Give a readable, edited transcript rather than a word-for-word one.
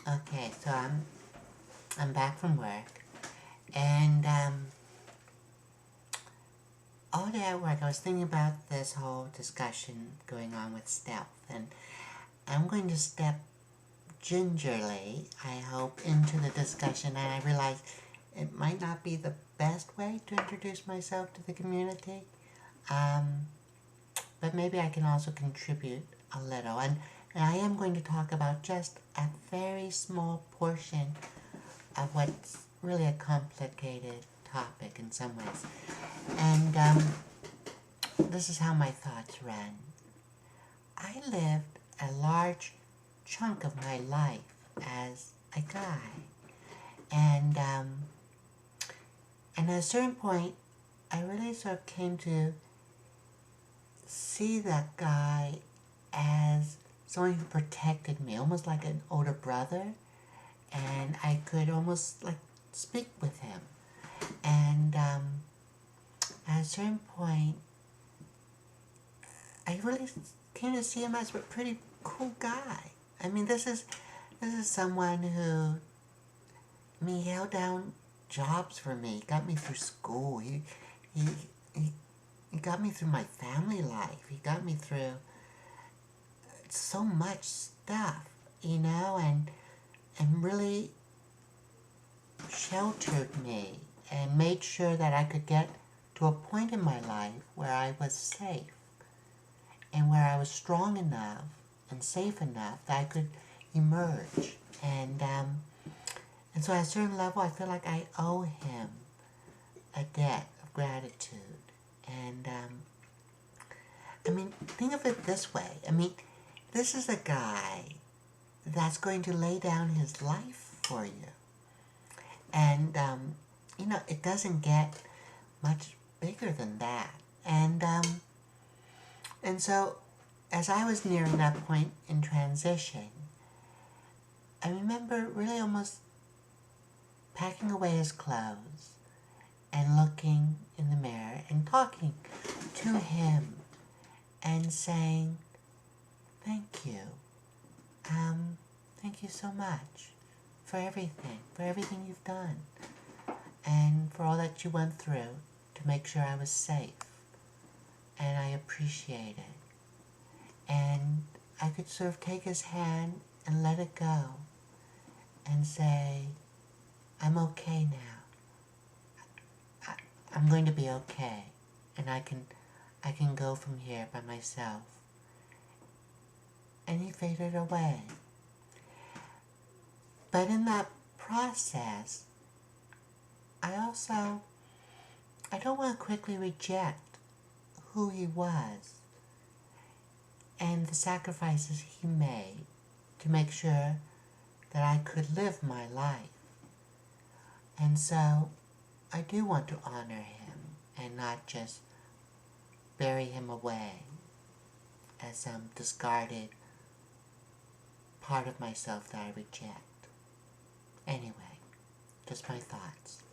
Okay, so I'm back from work, and all day at work I was thinking about this whole discussion going on with stealth, and I'm going to step gingerly, I hope, into the discussion, and I realize it might not be the best way to introduce myself to the community, um, but maybe I can also contribute a little, and I am going to talk about just a very small portion of what's really a complicated topic in some ways. And this is how my thoughts ran. I lived a large chunk of my life as a guy, and at a certain point, I really sort of came to see that guy as someone who protected me, almost like an older brother, and I could almost like speak with him. And at a certain point, I really came to see him as a pretty cool guy. I mean, this is someone who, I mean, he held down jobs for me. He got me through school. He, he, he got me through my family life. He got me through so much stuff, and really sheltered me and made sure that I could get to a point in my life where I was safe and where I was strong enough and safe enough that I could emerge. And so at a certain level, I feel like I owe him a debt of gratitude. And I mean, think of it this way. I mean, this is a guy that's going to lay down his life for you. And, it doesn't get much bigger than that. And so, as I was nearing that point in transition, I remember really almost packing away his clothes and looking in the mirror and talking to him and saying, thank you. Thank you so much for everything you've done, and for all that you went through to make sure I was safe. And I appreciate it. And I could sort of take his hand and let it go and say, I'm okay now. I'm going to be okay. And I can go from here by myself. And he faded away. But in that process, I don't want to quickly reject who he was and the sacrifices he made to make sure that I could live my life. And so I do want to honor him and not just bury him away as some discarded part of myself that I reject. Anyway, just my thoughts.